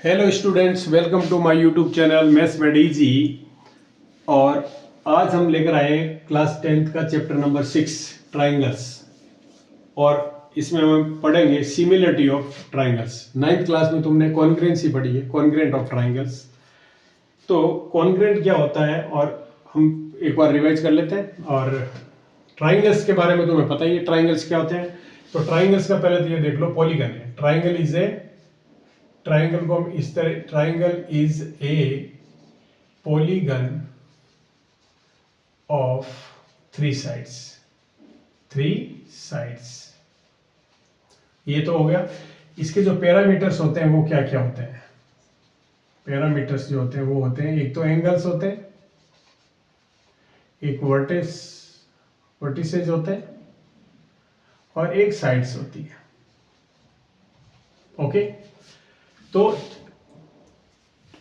Hello students, welcome to my YouTube channel maths made easy. और आज हम लेकर आए क्लास 10th का चैप्टर नंबर 6 ट्राइंगल्स। और इसमें हम पढ़ेंगे similarity of triangles. 9th class में तुमने कॉन्ग्रुएंसी पढ़ी है, कॉन्ग्रुएंट ऑफ ट्राइंगल्स। तो कॉन्ग्रुएंट क्या होता है और हम एक बार रिवाइज कर लेते हैं। और ट्राइंगल्स के बारे में तुम्हें पता ही है ट्राइंगल्स क्या होते हैं। तो ट्राइंगल्स का पहले तो ये देख लो, पॉलीगन है। ट्राइंगल को हम इस तरह, triangle is a polygon of three sides. ये तो हो गया। इसके जो पैरामीटर्स होते हैं वो क्या क्या होते हैं? पैरामीटर्स जो होते हैं वो होते हैं, एक तो एंगल्स होते हैं, एक वर्टिसेज होते हैं और एक साइड्स होती है। ओके, तो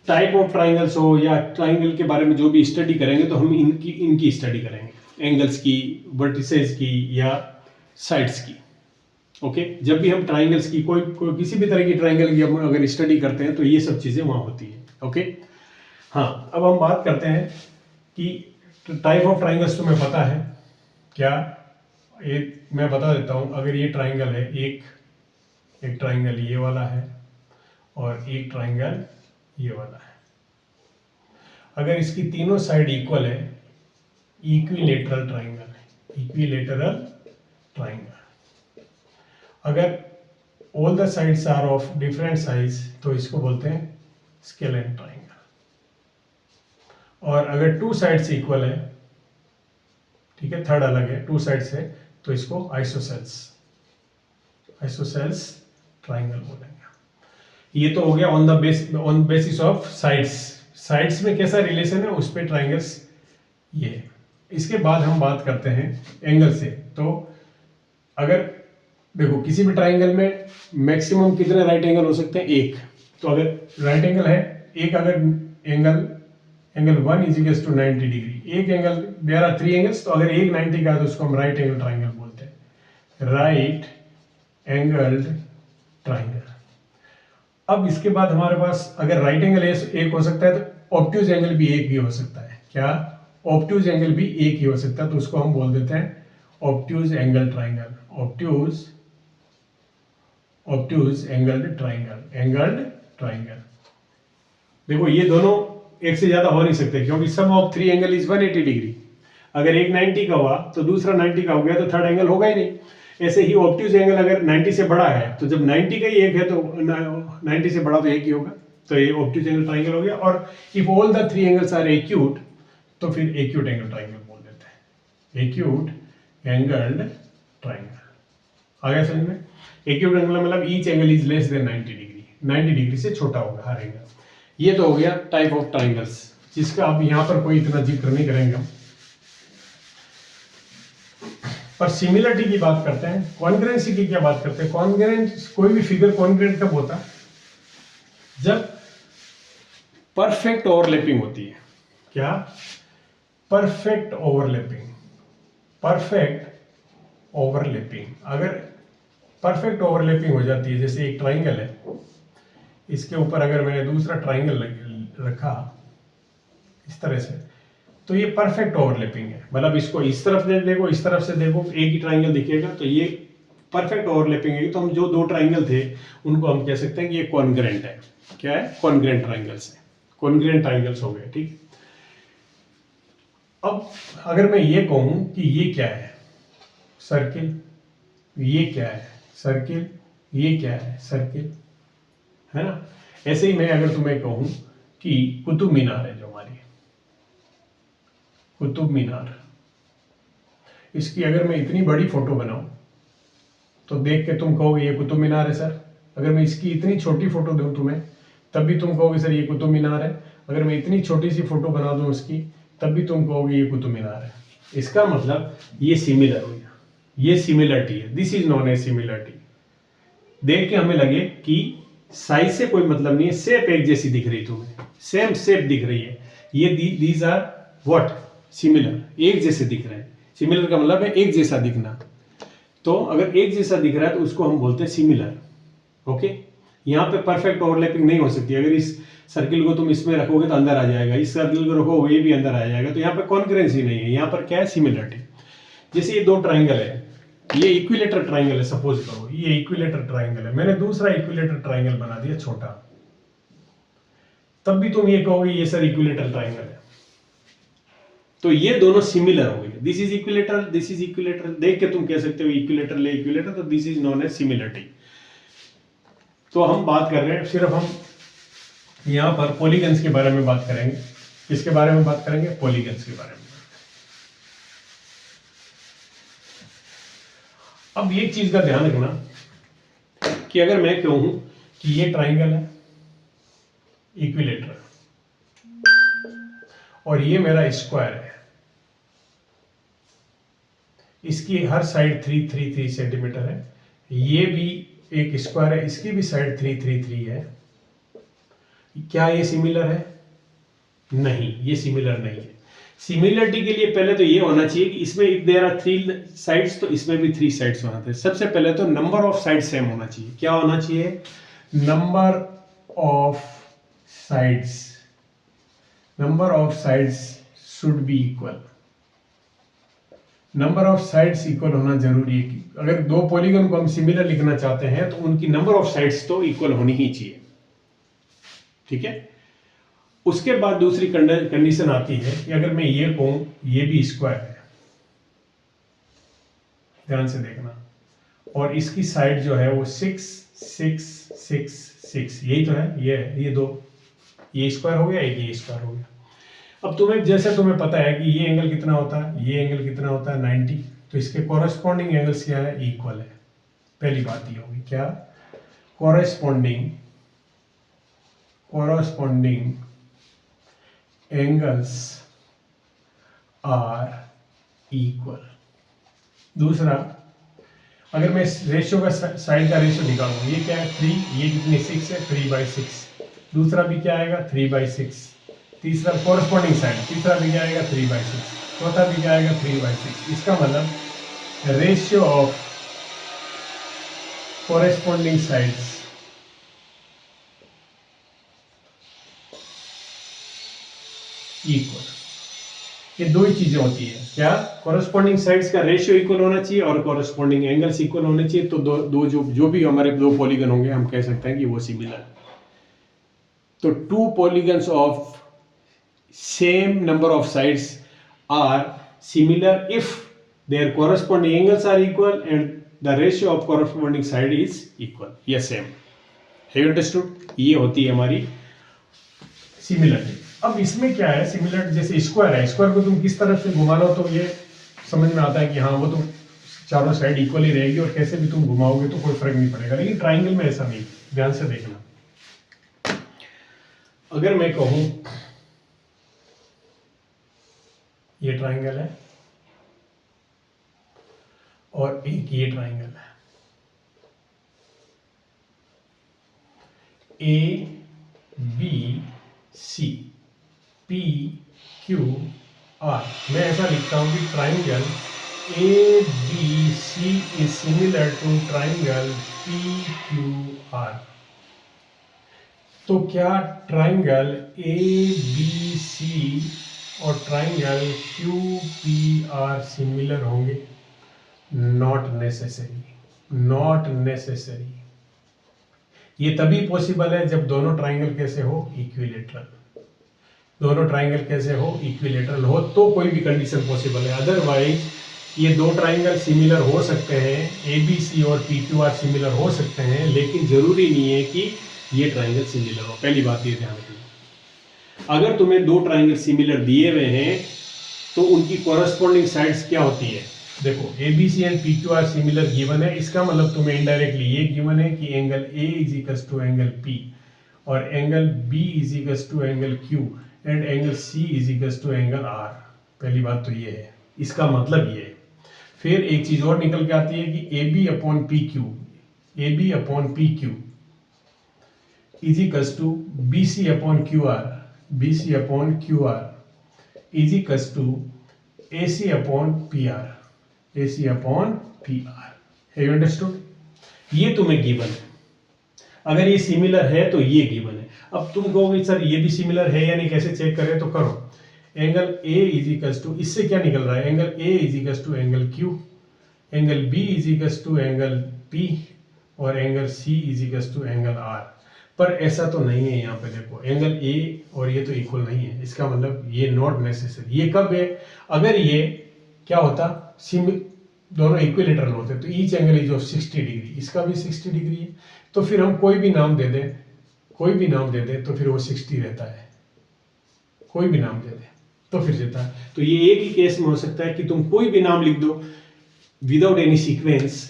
टाइप ऑफ ट्राइंगल्स हो या ट्राइंगल के बारे में जो भी स्टडी करेंगे तो हम इनकी स्टडी करेंगे, एंगल्स की, वर्टिसेज की या साइड्स की। ओके, जब भी हम ट्राइंगल्स की कोई किसी भी तरह की ट्राइंगल की हम अगर स्टडी करते हैं तो ये सब चीज़ें वहाँ होती है। ओके, हाँ, अब हम बात करते हैं कि टाइप ऑफ ट्राइंगल्स तुम्हें पता है क्या? एक मैं बता देता हूँ। अगर ये ट्राइंगल है, एक ट्राइंगल ये वाला है और एक ट्राइंगल ये वाला है। अगर इसकी तीनों साइड इक्वल है, इक्विलेटरल ट्राइंगल। अगर all the sides are of different size तो इसको बोलते हैं स्केलेन ट्राइंगल। और अगर टू साइड्स इक्वल है, ठीक है, थर्ड अलग है, टू साइड्स है, तो इसको आइसोसेल्स ट्राइंगल बोलेंगे। ये तो हो गया ऑन बेसिस ऑफ साइड्स में कैसा रिलेशन है उस पे ट्राइंगल्स ये। इसके बाद हम बात करते हैं एंगल से। तो अगर देखो किसी भी ट्राइंगल में मैक्सिमम कितने राइट एंगल हो सकते हैं? एक। तो अगर राइट एंगल है एक, अगर angle 1 is equal to 90 degree, एक एंगल, देयर आर 3 एंगल्स, तो अगर एक 90 का है तो उसको हम राइट एंगल ट्राइंगल बोलते हैं, राइट एंगल्ड ट्राइंगल। अब इसके बाद हमारे पास अगर राइट एंगल एक हो सकता है तो ऑब्ट्यूज एंगल भी एक ही हो सकता है। क्या? ऑब्ट्यूज एंगल भी एक ही हो सकता है, तो उसको हम बोल देते हैं obtuse angle triangle, obtuse angled triangle. देखो ये दोनों एक से ज्यादा हो नहीं सकते क्योंकि sum of three angle is 180 degree. अगर एक 90 का हुआ तो दूसरा 90 का हो गया तो थर्ड एंगल होगा ही नहीं। ऐसे ही ऑब्ट्यूज एंगल अगर 90 से बड़ा है तो जब 90 का ही एक है तो 90 से बड़ा तो एक ही होगा, तो ये ऑब्ट्यूज एंगल ट्राइंगल हो गया। और if all the three angles are acute तो फिर एक्यूट एंगल ट्राइंगल बोल देते हैं, एक्यूट एंगल्ड ट्राइंगल। आ गया समझ में? एक्यूट एंगल मतलब each angle is less than 90 degree, 90 degree से छोटा होगा हर एंगल। ये तो हो गया टाइप ऑफ ट्राइंगल्स, जिसका अब यहां पर कोई इतना जिक्र नहीं करेंगे हम। पर सिमिलरिटी की बात करते हैं, कॉन्ग्रुएंसी की क्या बात करते हैं? कॉन्ग्रुएंट, कोई भी फिगर कॉन्ग्रुएंट कब होता है? जब परफेक्ट ओवरलैपिंग होती है। क्या? Perfect overlapping. अगर परफेक्ट ओवरलैपिंग हो जाती है, जैसे एक ट्राइंगल है, इसके ऊपर अगर मैंने दूसरा ट्राइंगल रखा इस तरह से, तो ये परफेक्ट ओवरलैपिंग है। मतलब इसको इस तरफ से देखो, इस तरफ से देखो, एक ही ट्राइंगल दिखेगा, तो ये परफेक्ट ओवरलैपिंग है। तो हम जो दो ट्राइंगल थे उनको हम कह सकते हैं कि ये कॉन्ग्रुएंट है। क्या है? कॉन्ग्रुएंट ट्राइंगल्स है, कॉन्ग्रुएंट ट्राइंगल्स हो गए। ठीक। अब अगर मैं ये कहूं कि ये क्या है? सर्किल। ये क्या है? सर्किल। ये क्या है? सर्किल, है ना? ऐसे ही मैं अगर तुम्हें कहूं कि कुतुब मीनार है, जो हमारी कुतुब मीनार, इसकी अगर मैं इतनी बड़ी फोटो बनाऊं तो देख के तुम कहोगे ये कुतुब मीनार है सर। अगर मैं इसकी इतनी छोटी फोटो दूं तुम्हें तब भी तुम कहोगे सर ये कुतुब मीनार है। अगर मैं इतनी छोटी सी फोटो बना दूं उसकी तब भी तुम कहोगे ये कुतुब मीनार है। इसका मतलब ये सिमिलर हो गया, ये सिमिलरिटी है। This is non A similarity. देख के हमें लगे कि साइज से कोई मतलब नहीं है, शेप एक जैसी दिख रही, तुम्हें सेम शेप दिख रही है, ये दीज आर व्हाट? सिमिलर, एक जैसे दिख रहे हैं। सिमिलर का मतलब है एक जैसा दिखना। तो अगर एक जैसा दिख रहा है तो उसको हम बोलते हैं सिमिलर। ओके, यहाँ पे परफेक्ट ओवरलैपिंग नहीं हो सकती। अगर इस सर्किल को तुम इसमें रखोगे तो अंदर आ जाएगा, इस सर्किल को रखो ये भी अंदर आ जाएगा, तो यहाँ पे कॉन्करेंसी नहीं है। यहाँ पर क्या है, सिमिलरिटी। जैसे ये दो ट्राइंगल है, ये इक्विलेटर ट्राइंगल है, सपोज करो ये इक्विलेटर ट्राइंगल है, मैंने दूसरा इक्विलेटर ट्राइंगल बना दिया छोटा, तब भी तुम ये कहोगे ये सर इक्विलेटर ट्राइंगल है। तो ये दोनों सिमिलर हो गए, this is equilateral, this is equilateral, देख के तुम कह सकते हो इक्विलेटर ले इक्विलेटर, तो this is known as similarity. तो हम बात कर रहे हैं, सिर्फ हम यहां पर पॉलीगन्स के बारे में बात करेंगे। किसके बारे में बात करेंगे, पॉलीगन्स के बारे में। अब एक चीज का ध्यान रखना कि अगर मैं कहूं कि ये ट्राइंगल है इक्विलेटर और ये मेरा स्क्वायर है, इसकी हर साइड 333 सेंटीमीटर है, ये भी एक स्क्वायर है, इसकी भी साइड 333 है, क्या ये सिमिलर है? नहीं, ये सिमिलर नहीं है। सिमिलरिटी के लिए पहले तो ये होना चाहिए कि इसमें इफ देयर आर 3 साइड्स तो इसमें भी 3 साइड्स होना चाहिए। सबसे पहले तो नंबर ऑफ साइड सेम होना चाहिए। क्या होना चाहिए? Number of sides, number of sides should be equal. Number of sides equal होना जरूरी है कि अगर दो पॉलीगन को हम सिमिलर लिखना चाहते हैं तो उनकी नंबर ऑफ साइड्स तो इक्वल होनी ही चाहिए, ठीक है। उसके बाद दूसरी कंडीशन आती है कि अगर मैं ये कहूं ये भी स्क्वायर है, ध्यान से देखना, और इसकी साइड जो है वो 6 6 6 6, यही तो है, ये दो, ये स्क्वायर हो गया, एक ये स्क्वायर हो गया। अब तुम्हें जैसे तुम्हें पता है कि ये एंगल कितना होता है, ये एंगल कितना होता है 90, तो इसके कॉरेस्पॉन्डिंग एंगल्स क्या है, इक्वल है। पहली बात ये होगी, क्या? Corresponding angles are equal. दूसरा, अगर मैं रेशियो का साइड का रेशियो निकालूंगा, ये क्या है 3, ये कितनी 6 है, 3/6। दूसरा भी क्या आएगा 3/6। तीसरा कॉरेस्पॉन्डिंग साइड, तीसरा भी क्या आएगा 3/6। चौथा भी क्या आएगा 3/6। इसका मतलब ratio of corresponding sides equal. ये दो ही चीजें होती है, क्या? कॉरेस्पॉन्डिंग साइड्स का रेशियो इक्वल होना चाहिए और कॉरेस्पॉन्डिंग एंगल्स इक्वल होने चाहिए। तो दो जो भी हमारे दो पॉलीगन होंगे हम कह सकते हैं कि वो सिमिलर। तो two polygons of same number of sides are similar if their corresponding angles are equal and the ratio of corresponding side is equal या सेम। Have you understood? ये होती है हमारी सिमिलरिटी। अब इसमें क्या है, सिमिलर जैसे स्क्वायर है, स्क्वायर को तुम किस तरफ से घुमा लो तो ये समझ में आता है कि हाँ वो तो चारों साइड इक्वल ही रहेगी और कैसे भी तुम घुमाओगे तो कोई फर्क नहीं पड़ेगा। लेकिन ट्राइंगल में ऐसा नहीं, ध्यान से देखना। अगर मैं कहूं ये ट्राइंगल है और एक ये ट्राइंगल है, A B C P Q R, मैं ऐसा लिखता हूं कि triangle A B C is similar to triangle P Q R. तो क्या ट्राइंगल ए बी सी और triangle Q P R similar होंगे? Not necessary, not necessary. ये तभी पॉसिबल है जब दोनों ट्राइंगल कैसे हो, इक्विलेटरल। दोनों ट्राइंगल कैसे हो, इक्विलेटरल हो, तो कोई भी कंडीशन पॉसिबल है। अदरवाइज ये दो ट्राइंगल सिमिलर हो सकते हैं, ए बी सी और पी क्यू आर सिमिलर हो सकते हैं, लेकिन जरूरी नहीं है कि ये ट्राइंगल सिमिलर हो। पहली बात ये ध्यान रखना। अगर तुम्हें दो ट्राइंगल सिमिलर दिए हुए हैं तो उनकी कॉरेस्पॉन्डिंग साइड्स क्या होती है? देखो A B C and P Q R similar given है, इसका मतलब तुम्हें इनडायरेक्टली ये गिवन है कि angle A is equals to angle P और angle B is equals to angle Q and angle C is equals to angle R. पहली बात तो ये है, इसका मतलब ये है। फिर एक चीज और निकल के आती है कि A B upon P Q is equals to B C upon Q R is equals to A C upon P R. Have you understood? ये तुम्हें गिवन है। अगर ये सिमिलर है तो ये गिवन है। अब तुम कहोगे सर ये भी सिमिलर है या नहीं, कैसे चेक करें, तो करो। Angle A is equals to, इससे क्या निकल रहा है, angle A is equals to angle Q, angle B is equals to angle P, और angle C is equals to angle R. पर ऐसा तो नहीं है, यहाँ पे देखो एंगल ए और ये तो इक्वल नहीं है, इसका मतलब ये नॉट नेसेसरी। ये कब है, अगर ये क्या होता, दोनों इक्विलेटरल होते तो each angle is of 60 degree, इसका भी 60 डिग्री है, तो फिर हम कोई भी नाम दे दें, कोई भी नाम दे दें तो फिर वो 60 रहता है, कोई भी नाम दे दें तो फिर देता है। तो ये एक ही केस में हो सकता है कि तुम कोई भी नाम लिख दो विदाउट एनी सीक्वेंस,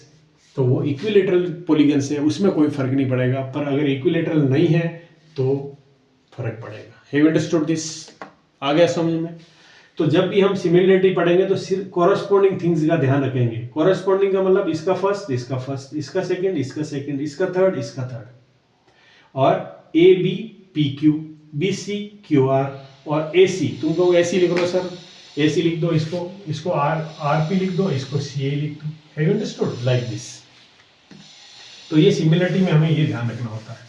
तो वो इक्विलेटरल पॉलीगन से उसमें कोई फर्क नहीं पड़ेगा, पर अगर इक्विलेटरल नहीं है तो फर्क पड़ेगा। Have understood this? आ गया समझ में? तो जब भी हम सिमिलरिटी पढ़ेंगे तो सिर्फ कॉरस्पॉन्डिंग थिंग्स का ध्यान रखेंगे। कॉरस्पॉन्डिंग का मतलब इसका फर्स्ट, इसका फर्स्ट, इसका सेकंड, इसका सेकंड, इसका थर्ड, इसका थर्ड, और A B P Q, B C Q R, और ए सी, तुम कहो ए सी लिख लो सर, ए सी लिख दो, इसको आर पी लिख दो, इसको सी ए लिख दो। Have understood? Like this. तो ये सिमिलरिटी में हमें ये ध्यान रखना होता है।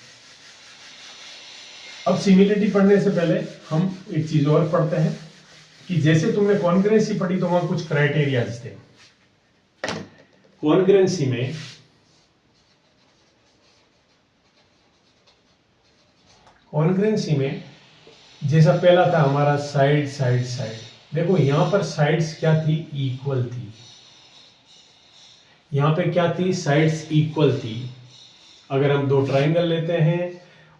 अब सिमिलरिटी पढ़ने से पहले हम एक चीज और पढ़ते हैं कि जैसे तुमने कॉन्ग्रुएंसी पढ़ी तो वहां कुछ क्राइटेरियाज थे। कॉन्ग्रुएंसी में जैसा पहला था हमारा साइड साइड साइड, देखो यहां पर साइड्स क्या थी, इक्वल थी। यहां पे क्या थी, साइड्स इक्वल थी। अगर हम दो ट्राइंगल लेते हैं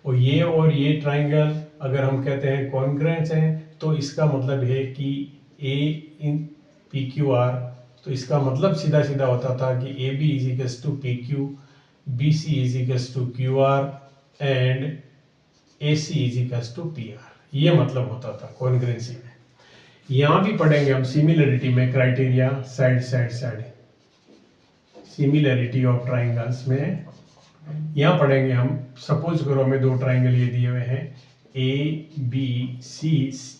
और ये ट्राइंगल अगर हम कहते हैं कॉन्ग्रुएंट हैं, तो इसका मतलब है कि A in P Q R, तो इसका मतलब सीधा सीधा होता था कि A B is equals to P Q, B C is equals to Q R, and A C is equals to P R. ये मतलब होता था कॉन्ग्रुएंसी में। यहां भी पढ़ेंगे हम सिमिलरिटी में criteria, side side side, similarity of triangles में यहां पढ़ेंगे हम। सपोज करो हमें दो ट्राइंगल ये दिए हुए हैं, A B C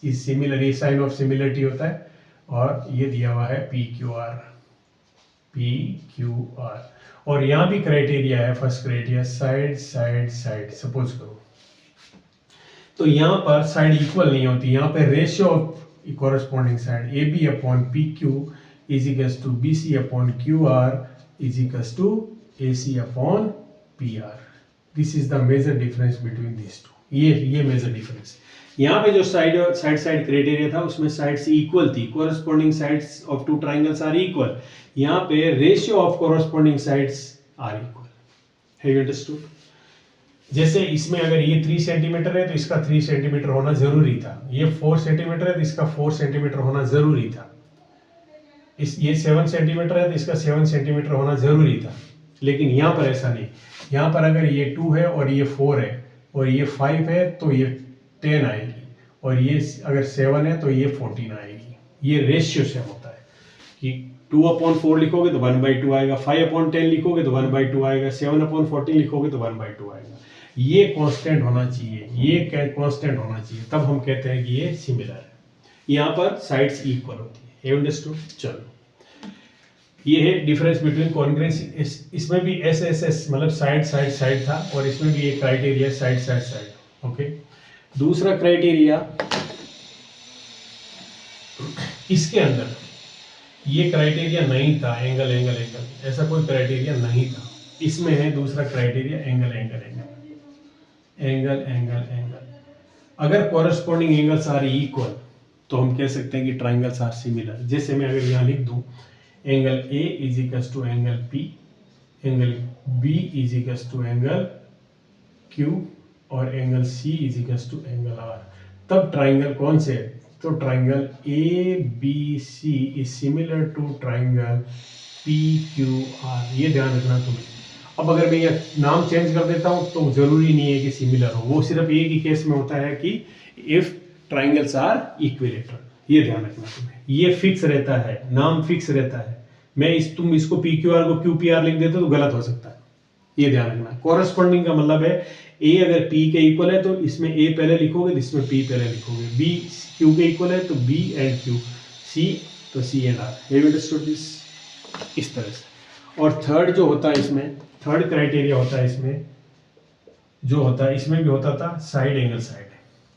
is similar, ये साइन ऑफ सिमिलरिटी होता है, और ये दिया हुआ है P Q R, P Q R, और यहां भी क्राइटेरिया है, first criteria side side side. Suppose करो तो यहां पर साइड इक्वल नहीं होती, यहां पे ratio of corresponding side A B upon P Q is equals to B C upon Q R is equals to A C upon P R. This is the major difference between this two. ये major difference. यहाँ पे जो side side criteria था उसमें sides equal थी, corresponding sides of two triangles are equal. यहाँ पे ratio of corresponding sides are equal. Have you understood? जैसे इसमें अगर ये 3 सेंटीमीटर है तो इसका 3 सेंटीमीटर होना जरूरी था, ये 4 सेंटीमीटर है तो इसका 4 सेंटीमीटर होना जरूरी था, ये 7 सेंटीमीटर है तो इसका 7 सेंटीमीटर होना जरूरी था। लेकिन यहाँ पर ऐसा नहीं, यहाँ पर अगर ये 2 है और ये 4 है और ये 5 है तो ये 10 आएगी, और ये अगर 7 है तो ये 14 आएगी। ये रेशियो से होता है कि 2/4 लिखोगे तो 1/2 आएगा, 5/10 लिखोगे तो 1/2 आएगा, 7/14 लिखोगे तो 1/2 आएगा। ये कांस्टेंट होना चाहिए, ये कांस्टेंट होना चाहिए, तब हम कहते हैं कि ये सिमिलर है। यहाँ पर साइड्स इक्वल होती है। Have understood? चलो, ये है डिफरेंस बिटवीन कॉन्ग्रुएंसी। इसमें भी एस मतलब साइड साइड साइड था, और इसमें भी एक criteria side side side. Okay, दूसरा क्राइटेरिया इसके अंदर ये क्राइटेरिया नहीं था, एंगल एंगल एंगल, ऐसा कोई क्राइटेरिया नहीं था। इसमें है दूसरा criteria angle angle angle, angle angle angle. अगर कॉरस्पॉन्डिंग एंगल्स आर इक्वल तो हम कह सकते हैं कि ट्राइंगल्स आर सिमिलर। जैसे मैं अगर यहाँ लिख दूं angle A is equals to angle P, angle B is equals to angle Q, और angle C is equals to angle R, तब ट्राइंगल कौन से है? तो triangle A B C is similar to triangle P Q R. ये ध्यान रखना तुम्हें। अब अगर मैं ये नाम चेंज कर देता हूँ तो जरूरी नहीं है कि सिमिलर हो, वो सिर्फ एक ही केस में होता है कि इफ ट्राइंगल्स आर इक्विलेटरल। ये ध्यान रखना तुम्हें, ये फिक्स रहता है, नाम फिक्स रहता है। तुम इसको पी क्यू आर को क्यू पी आर लिख देते तो गलत हो सकता है, ये ध्यान रखना। कॉरस्पॉन्डिंग का मतलब है ए अगर पी के इक्वल है तो इसमें ए पहले लिखोगे तो इसमें पी पहले लिखोगे, बी क्यू के इक्वल है तो बी एंड क्यू, सी तो C and R. Have you understood this? इस तरह से। और थर्ड जो होता है इसमें, थर्ड क्राइटेरिया होता है इसमें जो होता है, इसमें भी होता था साइड एंगल साइड,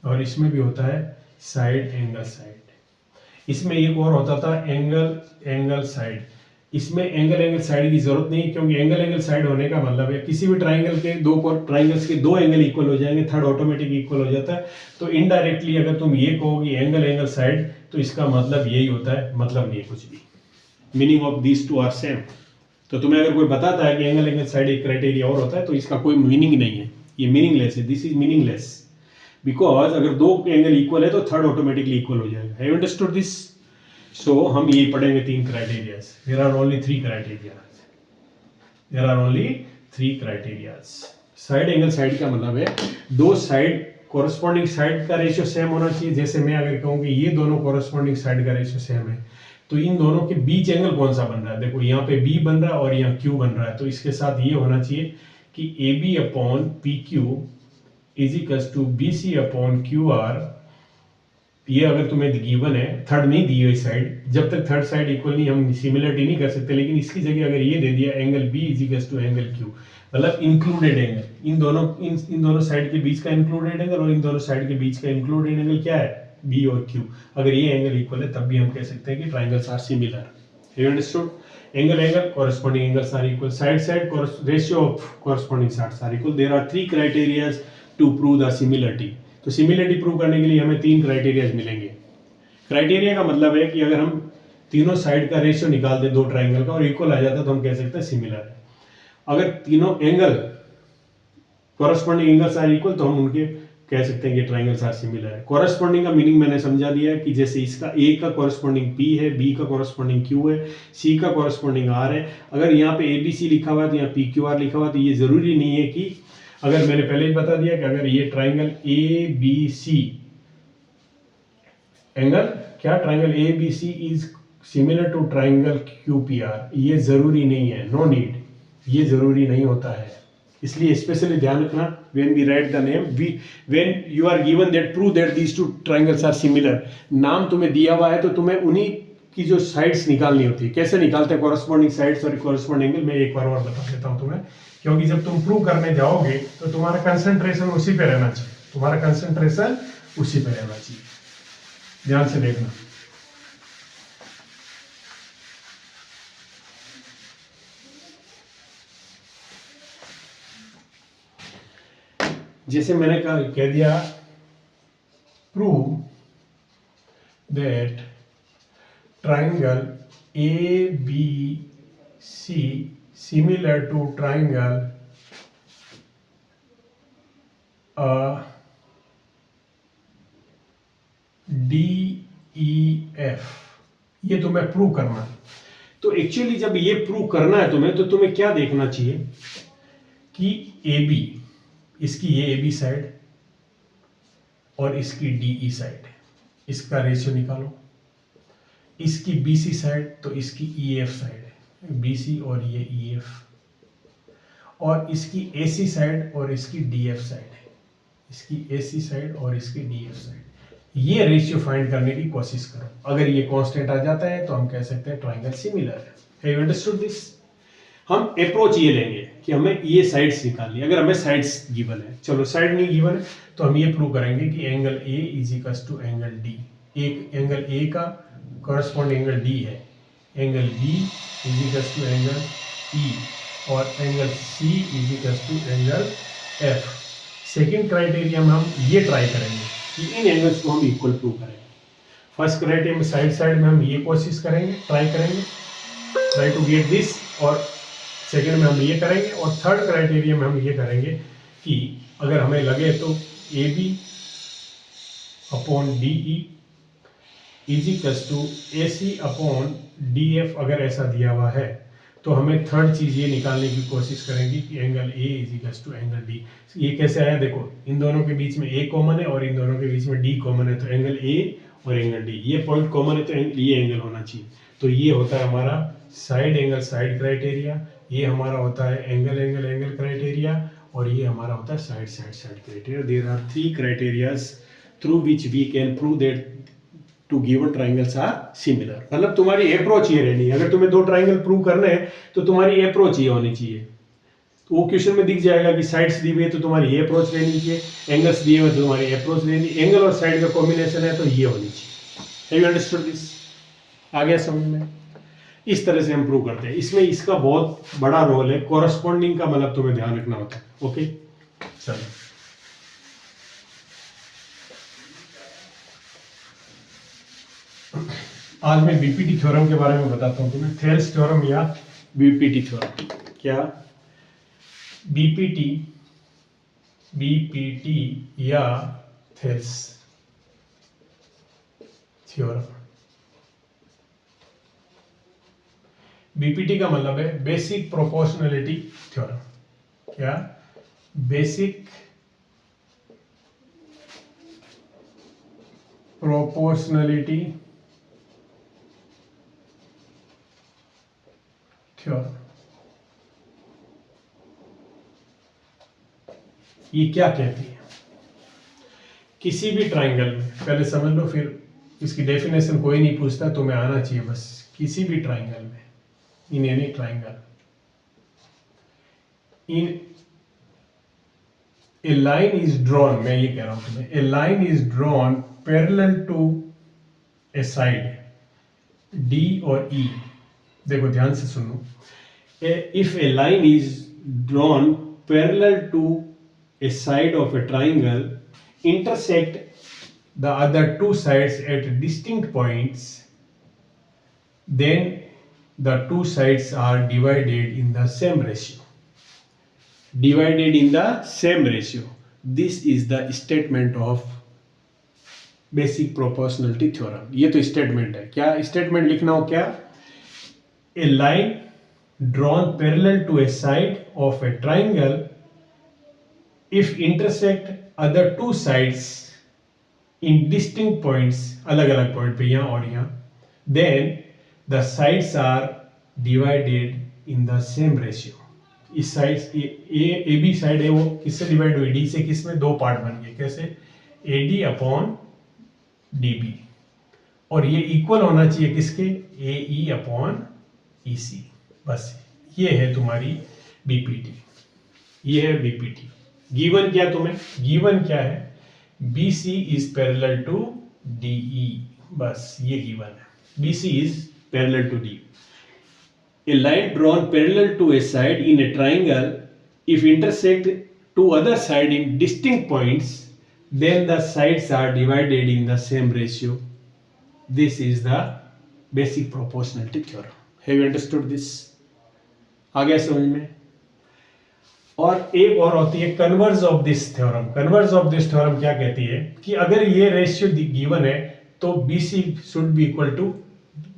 और इसमें भी होता है साइड एंगल साइड। इसमें एक और होता था एंगल एंगल साइड। इसमें एंगल एंगल साइड की जरूरत नहीं, क्योंकि एंगल एंगल साइड होने का मतलब है किसी भी ट्राइंगल के ट्राइंगल्स के दो एंगल इक्वल हो जाएंगे, थर्ड ऑटोमेटिक इक्वल हो जाता है। तो इनडायरेक्टली अगर तुम ये कहोगे एंगल एंगल साइड, तो इसका मतलब यही होता है, मतलब नहीं कुछ भी। Meaning of these two are same. तो तुम्हें अगर कोई बताता है कि एंगल एंगल साइड एक क्राइटेरिया और होता है, तो इसका कोई मीनिंग नहीं है, ये मीनिंगलेस है, दिस इज मीनिंगलेस। बिकॉज अगर दो एंगल इक्वल है तो थर्ड ऑटोमेटिकली इक्वल हो जाएगा। Have you understood this? So हम ये पढ़ेंगे तीन criterias. There are only three criterias. There are only three criterias. Side angle side का मतलब है दो साइड कोरस्पॉन्डिंग साइड का रेशियो सेम होना चाहिए। जैसे मैं अगर कहूँ कि ये दोनों कोरस्पॉन्डिंग साइड का रेशियो सेम है, तो इन दोनों के बीच एंगल कौन सा बन रहा है? देखो यहाँ पे B बन रहा है और यहाँ Q बन रहा है, तो इसके साथ ये होना चाहिए कि AB upon PQ is equals to BC upon QR। ये अगर तुम्हें गिवन है, थर्ड नहीं दी हुई साइड, जब तक थर्ड साइड इक्वल नहीं हम सिमिलरिटी नहीं कर सकते। लेकिन इसकी जगह अगर ये दे दिया angle B is equals to angle Q, मतलब इंक्लूडेड एंगल, इन दोनों साइड के बीच का इंक्लूडेड एंगल, और इन दोनों साइड के बीच का इंक्लूडेड एंगल क्या है? B और Q। अगर ये एंगल इक्वल है तब भी हम कह सकते हैं कि triangles are similar. You understood? Angle angle corresponding angles are equal, side side ratio of corresponding sides are equal. There are three criterias to prove the similarity. तो सिमिलरिटी प्रूव करने के लिए हमें तीन क्राइटेरियाज मिलेंगे। क्राइटेरिया का मतलब है कि अगर हम तीनों साइड का रेशियो निकाल दें दो ट्राइंगल का और इक्वल आ जाता है, तो हम कह सकते हैं सिमिलर है। अगर तीनों angle corresponding angles are equal, तो हम उनके कह सकते हैं कि ट्राइंगल्स आर सिमिलर है। कोरस्पॉन्डिंग का मीनिंग मैंने समझा दिया है कि जैसे इसका A का कोरस्पॉन्डिंग P है, B का कोरस्पॉन्डिंग Q है, C का कोरस्पॉन्डिंग R है। अगर यहाँ पे ABC लिखा हुआ है तो यहाँ PQR लिखा हुआ है, तो ये जरूरी नहीं है कि, अगर मैंने पहले ही बता दिया कि अगर ये ट्राइंगल ABC एंगल क्या, triangle ABC is similar to triangle QPR, ये जरूरी नहीं है, नो नीड, ये जरूरी नहीं होता है। इसलिए स्पेशली ध्यान रखना, when we write the name, when you are given that prove that these two triangles are similar, नाम तुम्हें दिया हुआ है तो तुम्हें उन्हीं की जो साइड्स निकालनी होती है। कैसे निकालते हैं कोरस्पॉन्डिंग साइड्स और कोरस्पॉन्डिंग एंगल, मैं एक बार और बता देता हूं तुम्हें, क्योंकि जब तुम प्रूव करने जाओगे तो तुम्हारा कंसंट्रेशन उसी पे रहना चाहिए, तुम्हारा कंसंट्रेशन उसी पे रहना चाहिए। ध्यान से देखना। जैसे मैंने कह दिया, prove that triangle ABC similar to triangle DEF, ये तुम्हें प्रूव करना है। तो एक्चुअली जब ये प्रूव करना है तुम्हें, तो तुम्हें क्या देखना चाहिए कि AB, इसकी ये AB साइड और इसकी DE साइड, इसका रेशियो निकालो। इसकी BC साइड तो इसकी EF साइड है, BC और ये EF, और इसकी AC साइड और इसकी DF साइड है, इसकी AC साइड और इसकी DF साइड। ये रेशियो फाइंड करने की कोशिश करो। अगर ये कांस्टेंट आ जाता है तो हम कह सकते हैं ट्राइंगल सिमिलर है। Have you understood this? हम अप्रोच ये लेंगे कि हमें ये साइड्स निकालनी है। अगर हमें साइड्स गिवन है, चलो साइड नहीं गिवन है, तो हम ये प्रूव करेंगे कि angle A is equals to angle D। एक एंगल A का कॉरस्पॉन्डिंग एंगल D है, angle B is equals to angle E, और angle C is equals to angle F। Second criteria में हम ये ट्राई करेंगे कि इन एंगल्स को हम इक्वल प्रूव करेंगे। फर्स्ट क्राइटेरिया में साइड में हम ये कोशिश करेंगे, ट्राई करेंगे, ट्राई टू गेट दिस, और सेकेंड में हम ये करेंगे, और थर्ड क्राइटेरिया में हम ये करेंगे कि अगर हमें लगे तो AB upon DE is equals to AC upon DF, अगर ऐसा दिया हुआ है तो हमें थर्ड चीज ये निकालने की कोशिश करेंगे कि angle A is equals to angle D। ये कैसे आया? देखो, इन दोनों के बीच में A कॉमन है और इन दोनों के बीच में D कॉमन है, तो एंगल A और एंगल D, ये पॉइंट कॉमन है तो ये एंगल होना चाहिए। तो ये होता है हमारा साइड एंगल साइड क्राइटेरिया, ये हमारा होता है एंगल एंगल एंगल क्राइटेरिया, और ये हमारा होता है side side side criteria. There are three criterias through which we can prove that two given triangles are similar. मतलब तुम्हारी अप्रोच ये रहनी है। अगर तुम्हें दो ट्राइंगल प्रूव करने हैं तो तुम्हारी अप्रोच ये होनी चाहिए। तो वो क्वेश्चन में दिख जाएगा कि साइड्स दी हुई है तो तुम्हारी ये अप्रोच लेनी चाहिए, एंगल्स दिए हुए तो तुम्हारी अप्रोच लेनी, एंगल और साइड का कॉम्बिनेशन है तो ये होनी चाहिए। Have you understood this? आ गया समझ में? इस तरह से हम प्रूव करते हैं। इसमें इसका बहुत बड़ा रोल है, कोरस्पॉन्डिंग का मतलब तुम्हें ध्यान रखना होता है। ओके चलो, आज मैं बीपीटी थ्योरम के बारे में बताता हूं तुम्हें, थेल्स थ्योरम या बीपीटी थ्योरम। क्या? बीपीटी, बीपीटी या थेल्स थ्योरम। बीपीटी का मतलब है बेसिक प्रोपोर्शनलिटी थ्योरम। क्या? Basic proportionality theorem. ये क्या कहती है? किसी भी ट्राइंगल में, पहले समझ लो फिर इसकी डेफिनेशन कोई नहीं पूछता, तुम्हें आना चाहिए बस। किसी भी ट्राइंगल में, in any triangle, in a line is drawn, मैं ये कह रहा हूं तुम्हें, a line is drawn parallel to a side D और ई। देखो ध्यान से सुनो, if a line is drawn parallel to a side of a triangle intersect the other two sides at distinct points, then the two sides are divided in the same ratio. Divided in the same ratio. This is the statement of basic proportionality theorem. ये तो statement है। क्या statement लिखना हो? क्या? A line drawn parallel to a side of a triangle if intersect other two sides in distinct points, अलग अलग point पे, यहाँ और यहाँ, then the sides are divided in the same ratio. इस साइड ए बी साइड है वो किससे डिवाइड हुई? डी से। किसमें? दो पार्ट बन गए। कैसे? A D upon D B, और ये इक्वल होना चाहिए किसके? A E upon E C. बस ये है तुम्हारी बीपीटी, ये है बीपीटी। गिवन क्या तुम्हें? गिवन क्या है? BC is parallel to DE, बस ये गिवन है। BC is parallel to DE। A line drawn parallel to a side in a triangle, if intersect two other sides in distinct points, then the sides are divided in the same ratio. This is the basic proportionality theorem. Have you understood this? आ गया समझ में? और एक और होती है converse of this theorem. Converse of this theorem क्या कहती है कि अगर ये रेशियो गिवन है तो BC should be equal to,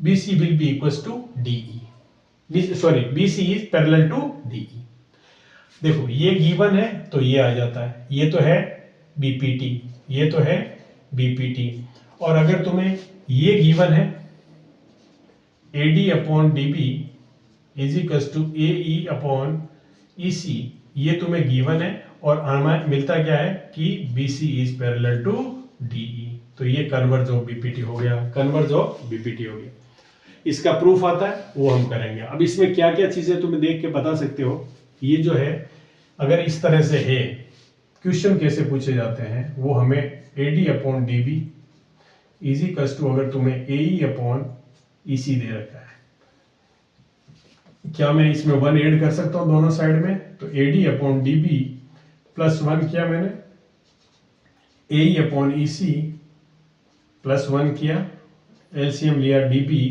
BC will be equal to DE, sorry BC is parallel to DE। देखो ये गिवन है तो ये आ जाता है, ये तो है BPT, ये तो है BPT। और अगर तुम्हें ये गिवन है AD upon DB is equal to AE upon EC, ये तुम्हें गिवन है, और हमें मिलता क्या है कि BC is parallel to DE, तो ये कन्वर्ज ऑफ बीपीटी हो गया, कन्वर्ज ऑफ बीपीटी हो गया। इसका प्रूफ आता है वो हम करेंगे। अब इसमें क्या क्या चीजें तुम्हें देख के बता सकते हो। ये जो है अगर इस तरह से है, क्वेश्चन कैसे पूछे जाते हैं वो हमें AD upon DB is equal to, अगर तुम्हें AE अपॉन EC दे रखा है, क्या मैं इसमें 1 ऐड कर सकता हूं दोनों साइड में? तो AD अपॉन DB प्लस 1 किया मैंने, AE अपॉन EC प्लस 1 किया, एलसीएम लिया DB,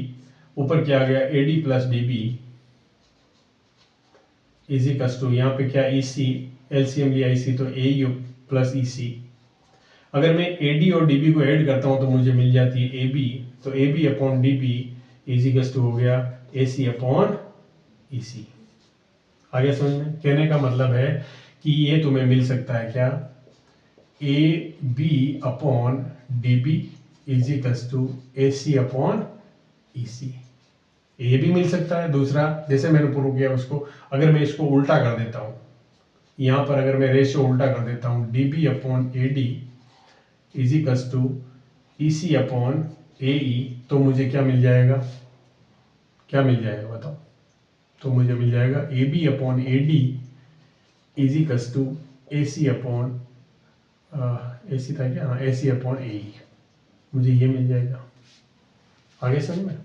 ऊपर क्या आ गया? AD plus DB is equal to, यहाँ पे क्या? EC, एलसीएम लिया EC तो AE प्लस EC। अगर मैं AD और DB को ऐड करता हूं तो मुझे मिल जाती है AB, तो AB upon DB is equal to हो गया AC अपॉन EC। आगे समझ में? कहने का मतलब है कि ये तुम्हें मिल सकता है क्या? AB upon DB is equal to AC upon EC। ये भी मिल सकता है। दूसरा, जैसे मैंने प्रूव किया उसको, अगर मैं इसको उल्टा कर देता हूँ, यहाँ पर अगर मैं रेशियो उल्टा कर देता हूँ, DB upon AD is equal to EC upon AE, तो मुझे क्या मिल जाएगा? क्या मिल जाएगा बताओ? तो मुझे मिल जाएगा AB upon AD is equals to AC upon AC था क्या, हाँ AC अपॉन AE, मुझे ये मिल जाएगा। आगे समझ में,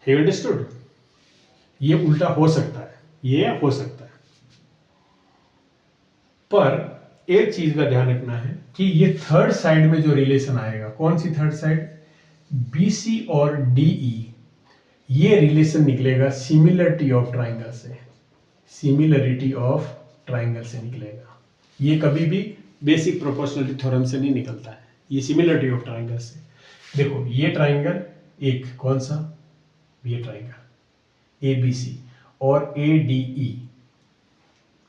हैव अंडरस्टूड? ये उल्टा हो सकता है, ये हो सकता है, पर एक चीज का ध्यान रखना है कि ये थर्ड साइड में जो रिलेशन आएगा, कौन सी थर्ड साइड, BC और DE, ये रिलेशन निकलेगा सिमिलरिटी ऑफ ट्राइंगल से, सिमिलरिटी ऑफ ट्राइंगल से निकलेगा। ये कभी भी बेसिक प्रोपोर्शनलिटी थ्योरम से नहीं निकलता है, ये सिमिलरिटी ऑफ ट्राइंगल से। देखो ये ट्राइंगल एक कौन सा, ये ट्राइंगल ABC और ADE,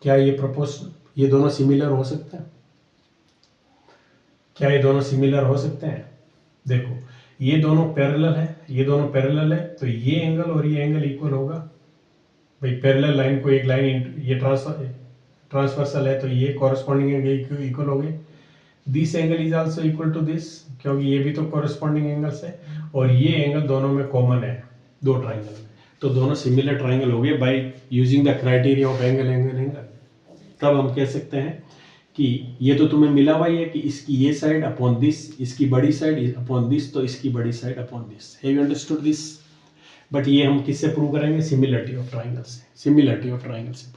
क्या ये प्रोपोर्शनल, ये दोनों सिमिलर हो सकते हैं? क्या ये दोनों सिमिलर हो सकते हैं? देखो ये दोनों पैरेलल है, ये दोनों पैरेलल है, तो ये एंगल और ये एंगल इक्वल होगा। भाई पैरेलल लाइन को एक लाइन, ये ट्रांसवर्सल है, तो ये कॉरेस्पॉन्डिंग एंगल इक्वल हो गए। This angle is also equal to this, क्योंकि ये भी तो कॉरेस्पॉन्डिंग एंगल्स है, और ये एंगल दोनों में कॉमन है दो ट्राइंगल में, तो दोनों सिमिलर ट्राइंगल हो गए by using the criteria of angle angle angle. तब हम कह सकते हैं कि ये तो तुम्हें मिला हुआ है कि इसकी ये साइड अपॉन दिस, इसकी बड़ी साइड अपॉन दिस, तो इसकी बड़ी side upon this. Have you understood this? But ये हम किससे प्रूव करेंगे, सिमिलरिटी ऑफ ट्राइंगल से, सिमिलरिटी ऑफ ट्राइंगल से।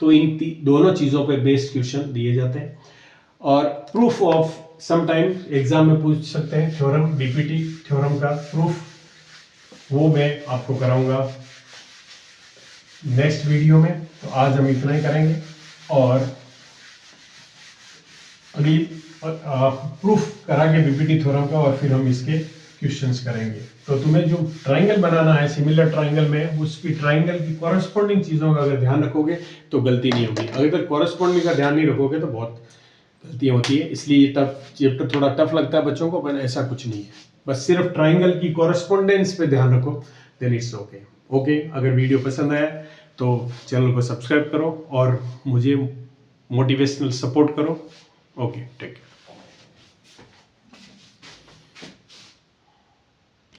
तो इन दोनों चीज़ों पे बेस्ड क्वेश्चन दिए जाते हैं, और प्रूफ ऑफ समटाइम एग्जाम में पूछ सकते हैं, थ्योरम डीपीटी थ्योरम का प्रूफ, वो मैं आपको कराऊंगा नेक्स्ट वीडियो में। तो आज हम इतना ही करेंगे, और अगली प्रूफ कराएंगे बीपीटी थ्योरम का, और फिर हम इसके क्वेश्चंस करेंगे। तो तुम्हें जो ट्राइंगल बनाना है सिमिलर ट्राइंगल में, उसकी ट्राइंगल की कॉरेस्पॉन्डिंग चीज़ों का अगर ध्यान रखोगे तो गलती नहीं होगी। अगर कॉरेस्पॉन्डिंग का ध्यान नहीं रखोगे तो बहुत गलतियाँ होती है। इसलिए ये चैप्टर थोड़ा टफ लगता है बच्चों को, पर ऐसा कुछ नहीं है, बस सिर्फ ट्राइंगल की कॉरेस्पॉन्डेंस पे ध्यान रखो, देन इट्स ओके। अगर वीडियो पसंद आया तो चैनल को सब्सक्राइब करो और मुझे मोटिवेशनल सपोर्ट करो। Okay, take care.